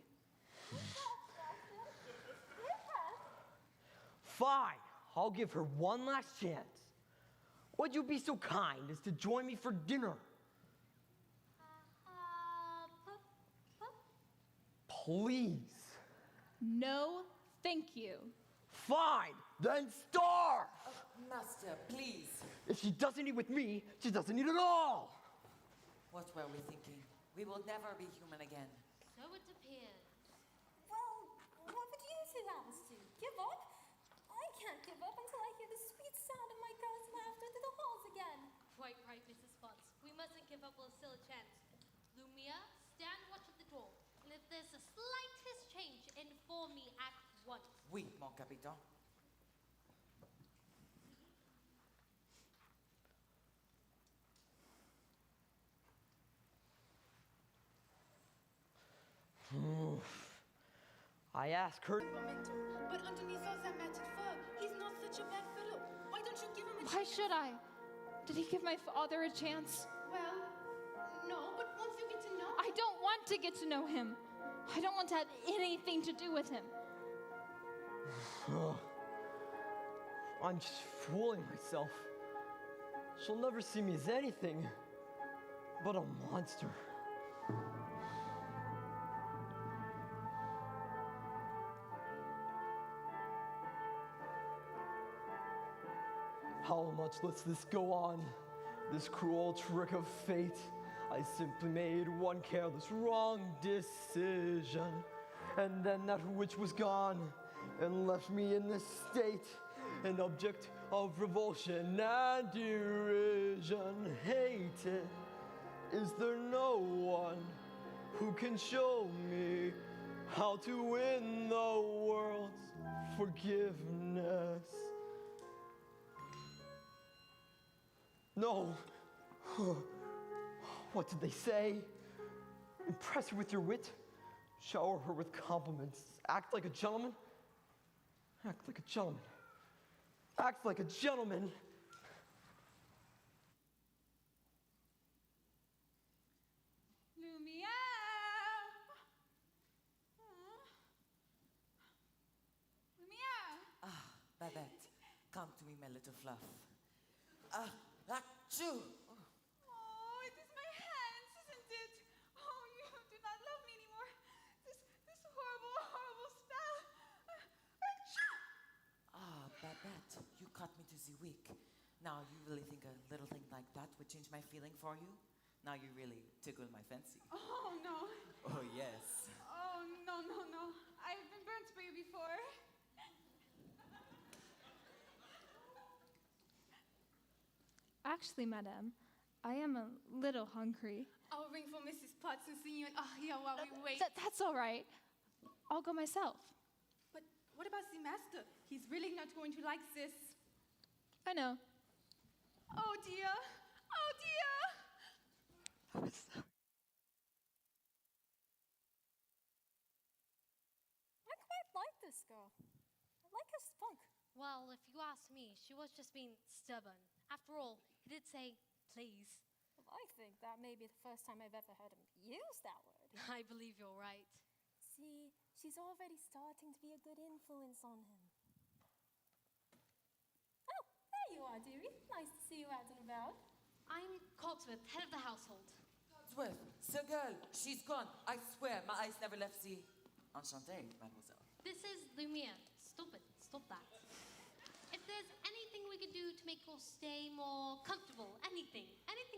Fine, I'll give her one last chance. Would you be so kind as to join me for dinner? Pup, pup. Please. No, thank you. Fine, then starve. Master, please. If she doesn't eat with me, she doesn't eat at all. What were we thinking? We will never be human again. So it appears. Well, what would you two Alice do? Give up? I can't give up until I hear the sweet sound of my girl's laughter through the halls again. Quite right, Mrs. Potts. We mustn't give up while still a chance. Lumia, stand watch at the door. And if there's the slightest change, inform me at once. Oui, mon capitaine. I asked her. Momentum. But underneath all that matted fur, he's not such a bad fellow. Why don't you give him a Why chance? should I? Did he give my father a chance? Well, no, but once you get to know I don't want to get to know him. I don't want to have anything to do with him. I'm just fooling myself. She'll never see me as anything but a monster. How much lets this go on? This cruel trick of fate. I simply made one careless wrong decision, and then that which was gone and left me in this state, an object of revulsion and derision. Hated, is there no one who can show me how to win the world's forgiveness? No. What did they say? Impress her with your wit. Shower her with compliments. Act like a gentleman. Act like a gentleman. Act like a gentleman. Lumia! Babette. Come to me, my little fluff. Achoo! Oh, it is my hands, isn't it? Oh, you do not love me anymore. This horrible, horrible spell. Achoo! Ah, Babette, you cut me to the weak. Now, you really think a little thing like that would change my feeling for you? Now you really tickle my fancy. Oh, no. Oh, yes. Oh, no, no, no. I've been burnt by you before. Actually, madame, I am a little hungry. I'll ring for Mrs. Potts and see you in here while we wait. That's all right. I'll go myself. But what about the master? He's really not going to like this. I know. Oh, dear. Oh, dear. I quite like this girl. I like her spunk. Well, if you ask me, she was just being stubborn. After all, he did say, please. Well, I think that may be the first time I've ever heard him use that word. I believe you're right. See, she's already starting to be a good influence on him. Oh, there you are, dearie. Nice to see you out and about. I'm Cogsworth, head of the household. Cogsworth, the girl, she's gone. I swear, my eyes never left the... Enchanté, mademoiselle. This is Lumiere. Stop it. Stop that. If there's anything we could do to make your stay more comfortable, anything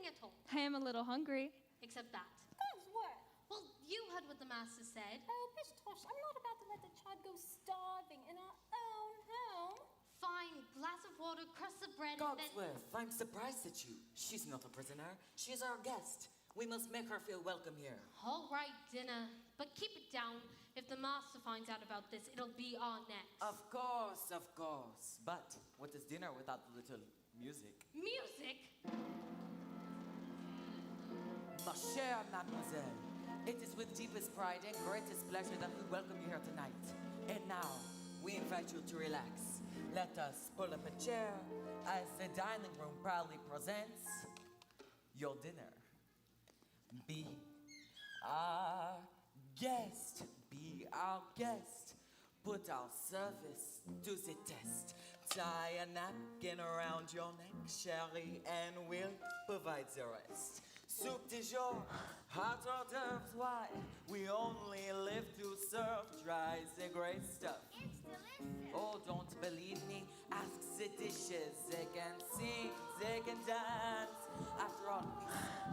at all, I am a little hungry. except that. Cogsworth! Well, you heard what the master said. Oh, Miss Tosh, I'm not about to let the child go starving in our own home. Fine, glass of water, crust of bread, and then... Cogsworth, I'm surprised at you. She's not a prisoner. She's our guest. We must make her feel welcome here. All right, dinner. But keep it down. If the master finds out about this, it'll be our next. Of course, of course. But what is dinner without a little music? Music? Ma chère mademoiselle, it is with deepest pride and greatest pleasure that we welcome you here tonight. And now, we invite you to relax. Let us pull up a chair as the dining room proudly presents your dinner. Be our guest. Be our guest. Put our service to the test. Tie a napkin around your neck, chérie, and we'll provide the rest. Soup du jour, hot hors d'oeuvres, why? We only live to serve, try the great stuff. It's delicious. Oh, don't believe me? Ask the dishes. They can sing, they can dance. After all,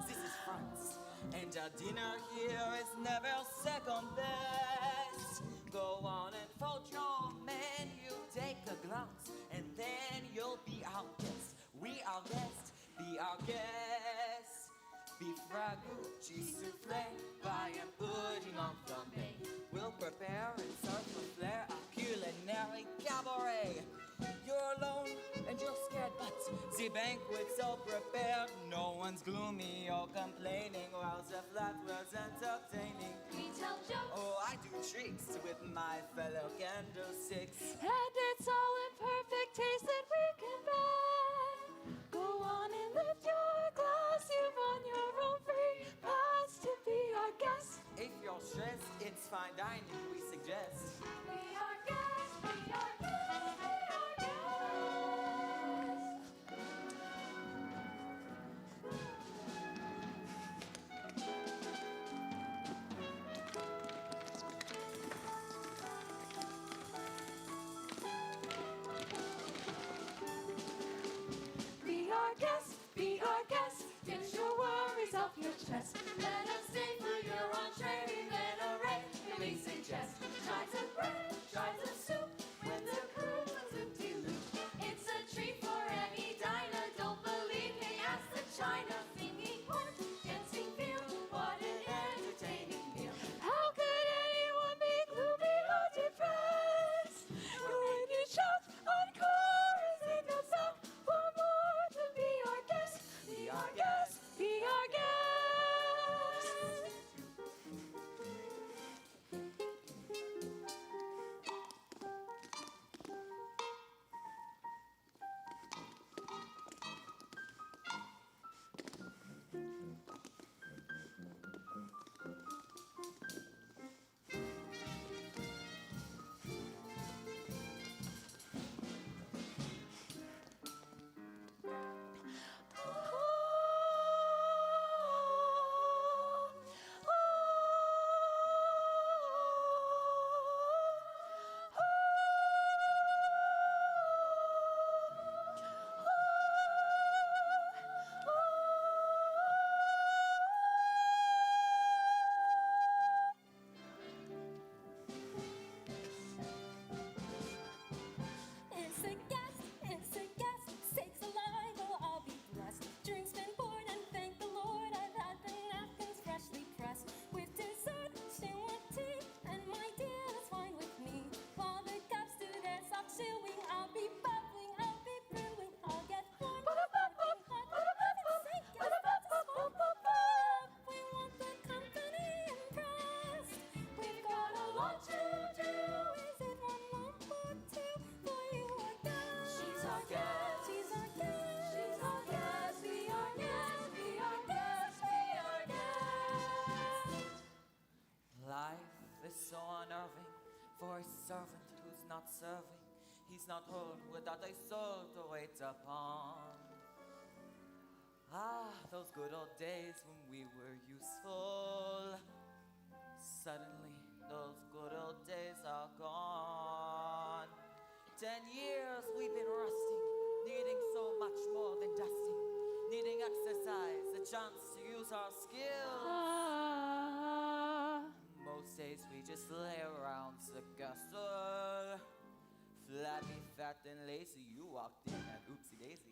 this is France. And our dinner here is never second best. Go on and fold your menu, take a glance, and then you'll be our guest. We our guest, be our guest. Beef ragout, cheese soufflé, pie and pudding en flambé. We'll prepare and serve with flair a culinary cabaret. You're alone and you're scared, but the banquet's all prepared. No one's gloomy or complaining, while the flatware's entertaining. We tell jokes. Oh, I do tricks with my fellow candlesticks. And it's all in perfect taste that we can bear. Go on and lift your glass. You've on your own free pass to be our guest. If you're stressed, it's fine dining we suggest. We are guests. We are guests. We are guests. Be our guest, be our guest. Get your worries off your chest. Let us stay for your entree. Venerate, we suggest. Try some bread, try some soup. With the crew, loop-de-loop. It's a treat for any diner. Don't believe me, ask the china. Singing horn, dancing field. What an entertaining meal. How could anyone be gloomy or depressed? When you shout on chorus in the sound for more to be our guest. Be our guest, be our guest. is so unnerving for a servant who's not serving. He's not heard without a soul to wait upon. Ah, those good old days when we were useful. Suddenly, those good old days are gone. 10 years we've been rusting, needing so much more than dusting, needing exercise, a chance to use our skills. Most days we just lay around the castle. Flabby, fat, and lazy, you walked in and oopsie daisy.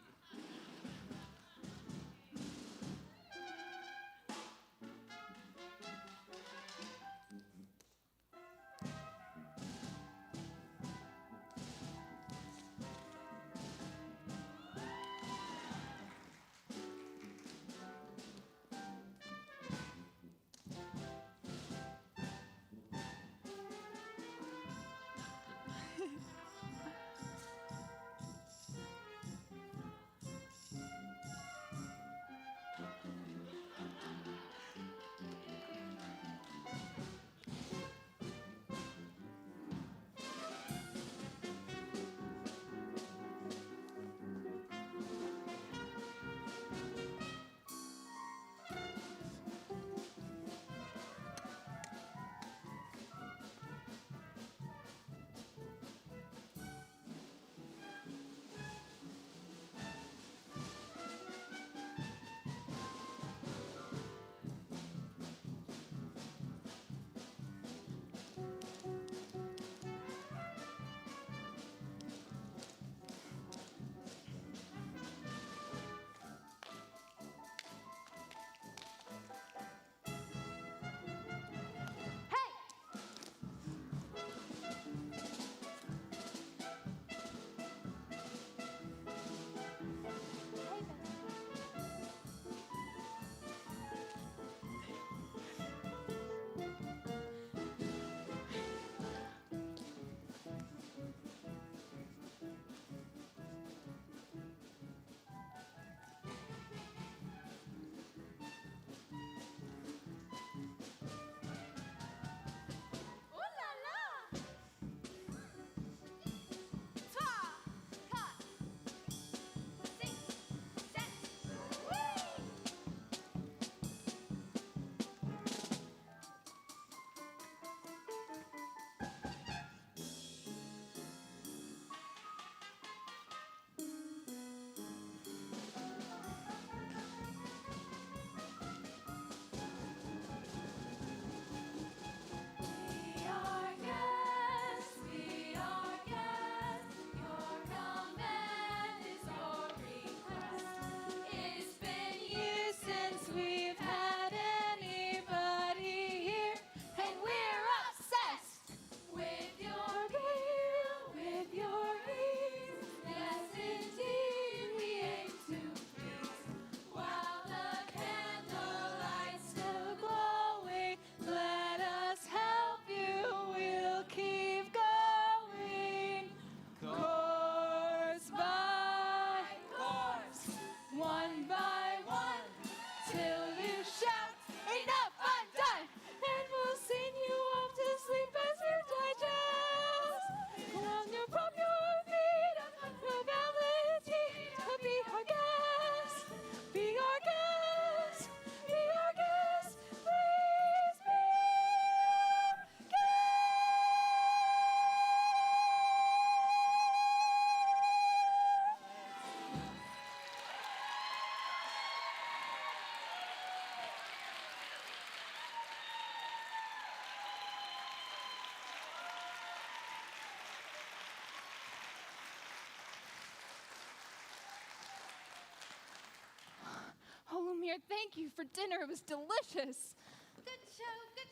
Lumir, thank you for dinner. It was delicious. Good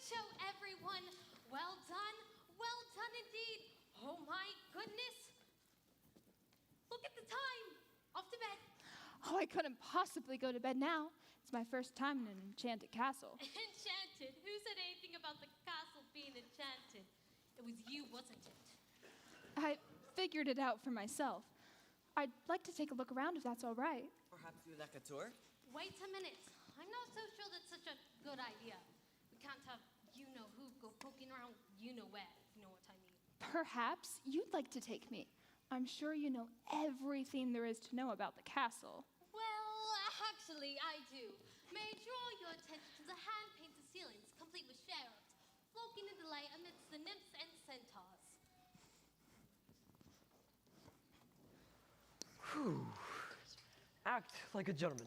show, everyone. Well done indeed. Oh my goodness. Look at the time. Off to bed. Oh, I couldn't possibly go to bed now. It's my first time in an enchanted castle. Enchanted? Who said anything about the castle being enchanted? It was you, wasn't it? I figured it out for myself. I'd like to take a look around if that's all right. Perhaps you'd like a tour? Wait a minute. I'm not so sure that's such a good idea. We can't have you-know-who go poking around Perhaps you'd like to take me. I'm sure you know everything there is to know about the castle. Well, actually, I do. May I draw your attention to the hand-painted ceilings, complete with sheriffs, floating in the light amidst the nymphs and centaurs. Whew. Act like a gentleman.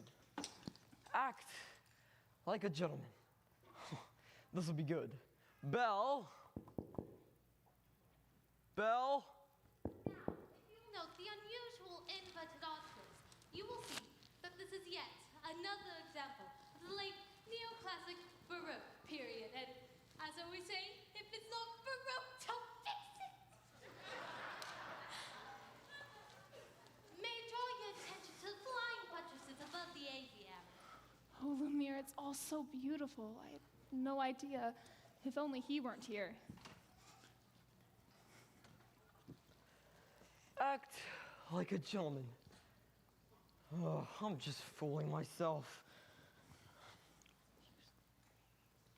Act like a gentleman. This will be good. Belle. Belle. Now, if you note the unusual inverted arches, you will see that this is yet another example of the late neoclassic Baroque period. And as I always say, if it's not Baroque, don't fix it! May I draw your attention to the flying buttresses above the aviary. Oh, Lumiere, it's all so beautiful. I had no idea. If only he weren't here. Act like a gentleman. Oh, I'm just fooling myself.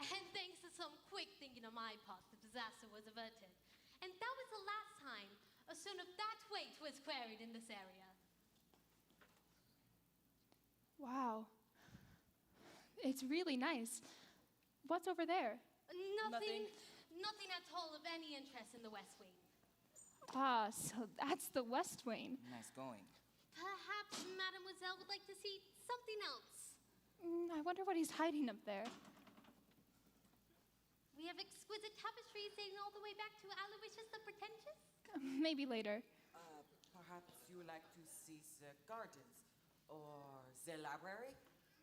And thanks to some quick thinking on my part, the disaster was averted. And that was the last time a stone of that weight was quarried in this area. Wow. It's really nice. What's over there? Nothing at all of any interest in the West Wing. Ah, so that's the West Wing. Nice going. Perhaps Mademoiselle would like to see something else. I wonder what he's hiding up there. We have exquisite tapestries dating all the way back to Aloysius the Pretentious. Maybe later. Perhaps you would like to see the gardens or the library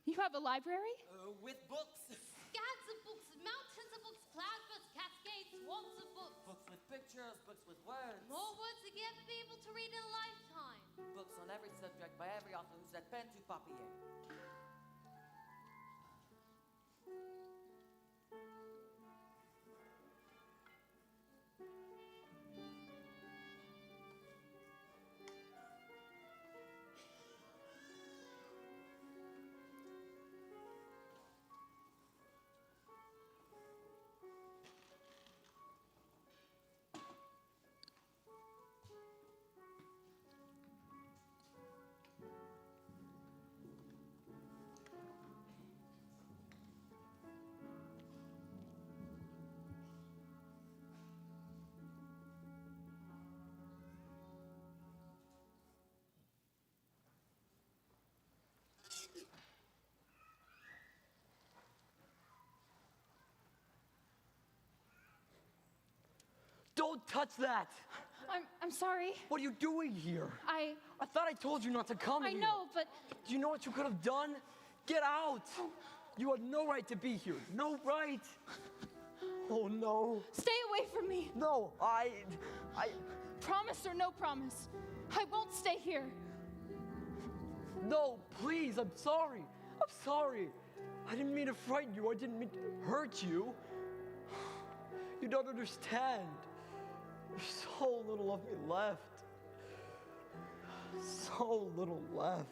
You have a library? with books. Scads of books, mountains of books, cloudbursts, cascades, swarms of books. Books with pictures, books with words. More words than you ever be able to read in a lifetime. Books on every subject by every author who's at pen to papier. Don't touch that! I'm sorry. What are you doing here? I thought I told you not to come here. know, but Do you know what you could have done? Get out! You had no right to be here. No right! Oh no. stay away from me. No, I. Promise or no promise. I won't stay here. No, please, I'm sorry. I'm sorry. I didn't mean to frighten you. I didn't mean to hurt you. You don't understand. There's so little of me left. So little left.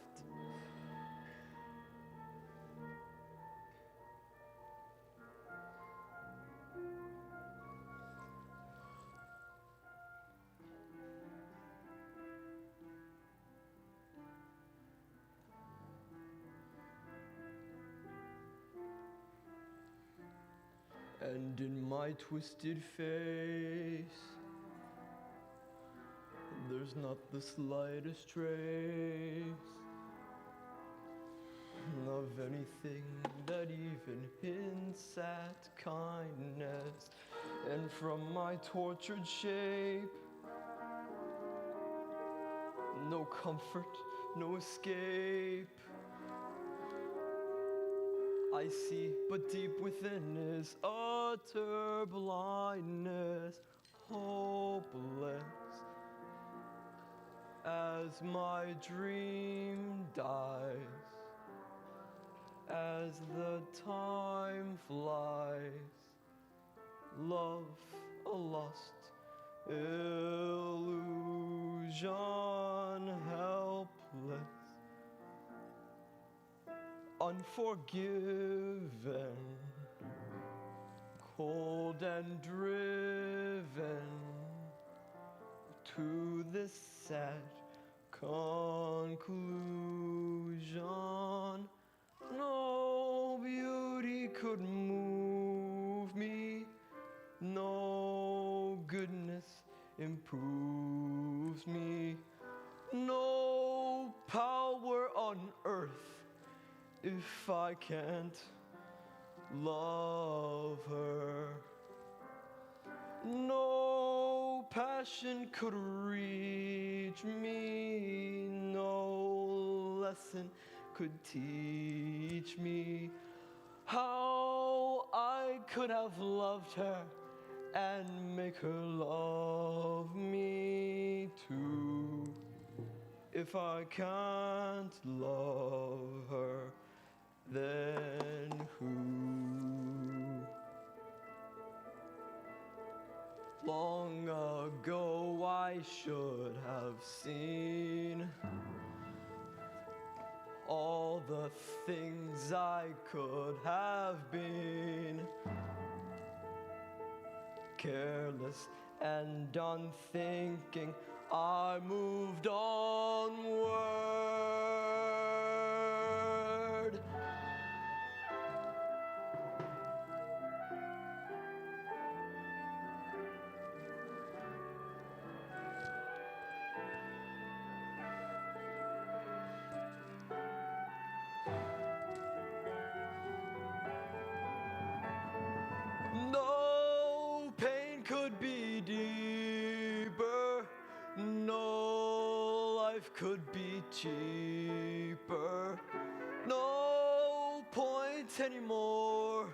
And in my twisted face, there's not the slightest trace of anything that even hints at kindness. And from my tortured shape, no comfort, no escape. I see, but deep within is utter blindness, hopeless. As my dream dies, as the time flies, love a lost illusion, helpless, unforgiven, cold and driven, to this sad conclusion. No beauty could move me, no goodness improves me, no power on earth if I can't love her. No passion could reach me, no lesson could teach me how I could have loved her and make her love me too. If I can't love her, then who? Long ago I should have seen all the things I could have been. Careless and unthinking, I moved onward. No pain could be deeper, no life could be cheaper, no point anymore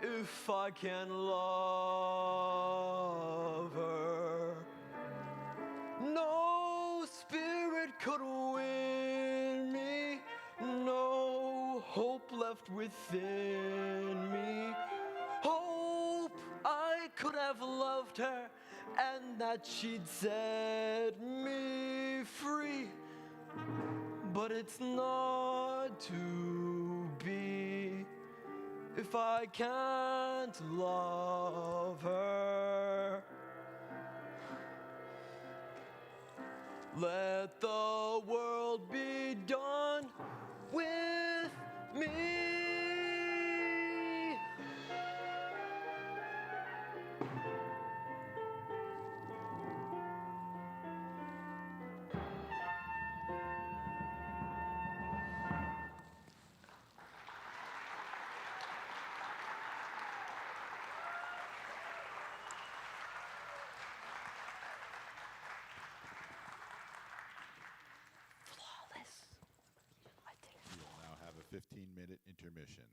if I can love her. No spirit could win me, no hope left within me. Hope I could have loved her and that she'd set me free. But it's not to be if I can't love her. Let the world be done with me. We will now have a 15-minute intermission.